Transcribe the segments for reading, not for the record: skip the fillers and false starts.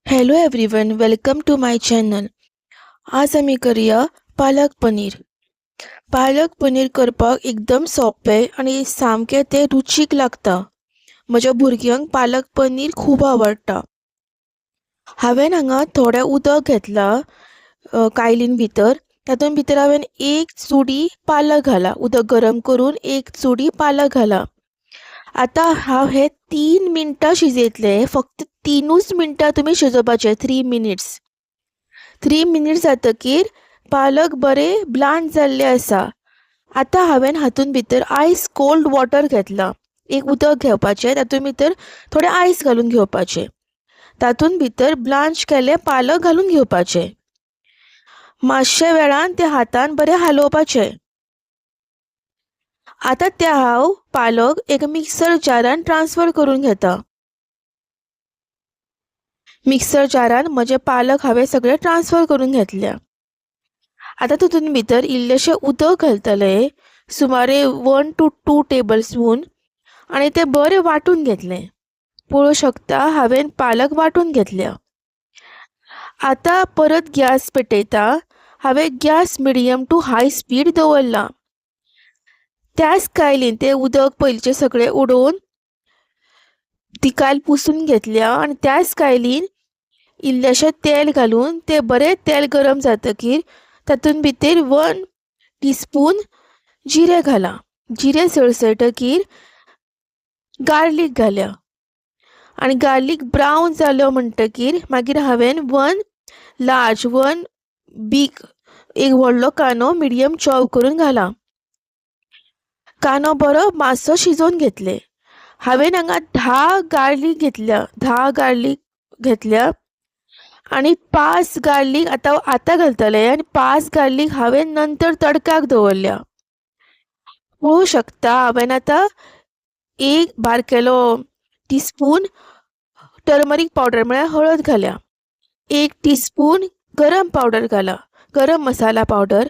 Hello everyone, welcome to my channel. आज आम्ही करूया पालक पनीर. पालक पनीर करपाक एकदम सोपें आणि सामकें ते रुचीक लागता. म्हज्या भुरग्यांक पालक पनीर खूब आवडटा. हांवें हांगा थोडें उदक घेतलां कायलीन भितर. तातूंत भितर हांवें एक चुडी पालक घाला. उदक गरम करून एक चुडी पालक घाला. आतां हांव हे 3 मिनटां शिजयतले. फक्त 3च मिनटां तुमी शिजोवपाचे. 3 मिनिट्स. 3 मिनिट्स जातकीर पालक बरें ब्लांच जाल्ले आसा. आतां हांवें हातून भितर आयस कोल्ड वॉटर घेतला. एक उदक घेवपाचें, तातूंत भितर थोडें आयस घालून घेवपाचें. तातूंत भितर ब्लांच केले पालक घालून घेवपाचे. मातशे वेळान ते हातान बरें हालोवपाचे. आतां ते हांव पालक एक मिक्सर जारान ट्रान्सफर करून घेता. मिक्सर जारान म्हजे पालक हांवें सगळे ट्रान्सफर करून घेतल्या. आतां तातूंत भितर इल्लेशें उदक घालतले, सुमारे 1 to 2 टेबल स्पून, आनी ते बरें वांटून घेतलें. पळोवंक शकता हांवें पालक वांटून घेतल्या. आतां परत गॅस पेटयता. हांवें gas medium to high speed दवरला. त्याच कायलीन तें उदक पयलींचें सगळें उडोवन ती कायल पुसून घेतल्या आनी त्याच कायलीन इल्लेशें तेल घालून तें बरें तेल गरम जातकीर तातूंत भितर 1 टीस्पून जिरें घाला. जिरें सळसळटकीर गार्लीक घाल्या आनी गार्लीक ब्रावन जालो म्हणटकीर मागीर हांवें 1 बीग एक व्हडलो कांदो मिडियम चॉप करून घाला. कांदो बरो मातसो शिजोवन घेतले. हांवें हांगा 10 गार्लीक घेतल्या आनी 5 गार्लीक आतां घालतले आनी 5 गार्लीक हांवें नंतर तडकाक दवरल्या. पळोवंक शकता हांवें आतां एक बारकेलो टीस्पून टर्मरीक पावडर म्हळ्यार हळद घाल्या. 1 टीस्पून गरम पावडर घाला, गरम मसाला पावडर,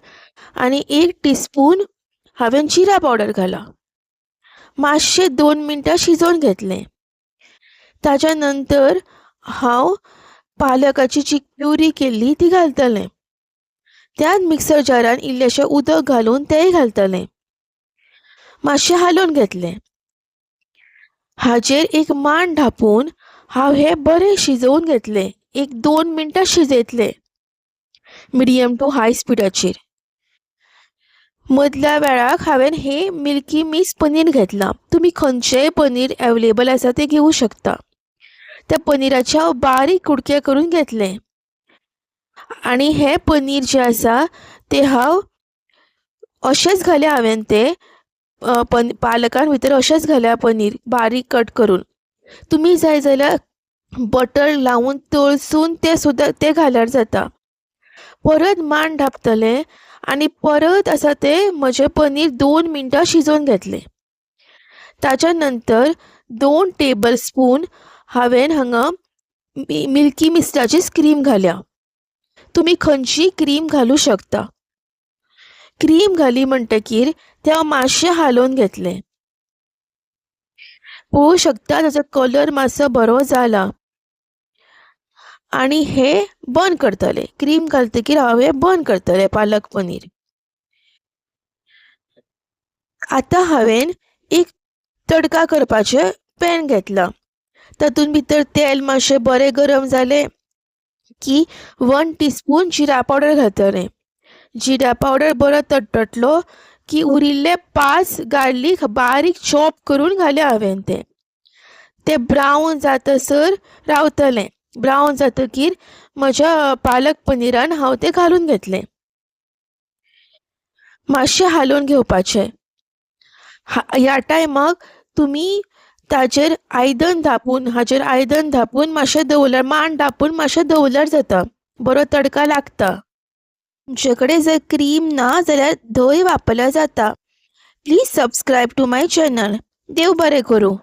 आनी 1 टीस्पून हांवें जिरा पावडर घाला. मातशे 2 मिनटां शिजोवन घेतलें. ताच्या नंतर हांव पालकाची जी प्युरी केल्ली ती घालतलें. त्याच मिक्सर जारान इल्लेशें उदक घालून तेंय घालतलें. मातशें हालोवन घेतलें. हाचेर एक मांड धापून हांव हें बरें शिजोवन घेतलें. एक 2 मिनटां शिजयतलें मिडियम टू हाय स्पिडाचेर. मदल्या वेळाक हांवें हें मिल्की मिक्स पनीर घेतलां. तुमी खंयचेंय पनीर अवेलेबल आसा तें घेवूं शकता. त्या पनीराचे हांव बारीक कुडके करून घेतले आनी हें पनीर जें आसा तें हांव अशेंच घालें. हांवें तें पालकान भितर अशेंच घाल्या पनीर बारीक कट करून. तुमी जाय जाल्यार बटर लावून तळसून तें घाल्यार जाता. परत मांड धापतलें आनी परत आसा तें म्हजें पनीर 2 मिनटां शिजोवन घेतलें. ताच्या नंतर 2 टेबल स्पून हांवें हांगा मिल्की मिस्टाची क्रीम घाल्या. तुमी खंयची क्रीम घालूं शकता. क्रीम घाली म्हणटकीर तें हांव मातशें हालोवन घेतलें. पळोवंक शकता ताचो कलर मातसो बरो जाला आनी हें बंद करतलें. क्रीम घालतकीर हांव हें बंद करतलें पालक पनीर. आतां हांवें एक तडका करपाचें पॅन घेतलां. तातूंत भितर तेल मातशें बरें गरम जालें की 1 टीस्पून जिरा पावडर घालतलें. जिरा पावडर बरो तडतडलो की उरिल्ले 5 गार्लीक बारीक चॉप करून घाल्या हांवें ते ब्रावन जातसर रावतलें. ब्रावन जातकीर म्हज्या पालक पनीरान हांव तें घालून घेतलें. मातशें हालोवन घेवपाचें. ह्या टायमाक तुमी हाचेर आयदन धापून मातशें दवरल्यार मांड धापून मातशें दवरल्यार जाता. बरो तडका लागता. तुमचे कडेन जर क्रीम ना जाल्यार धंय वापरल्यार जाता. Please subscribe to my channel. देव बरें करूं.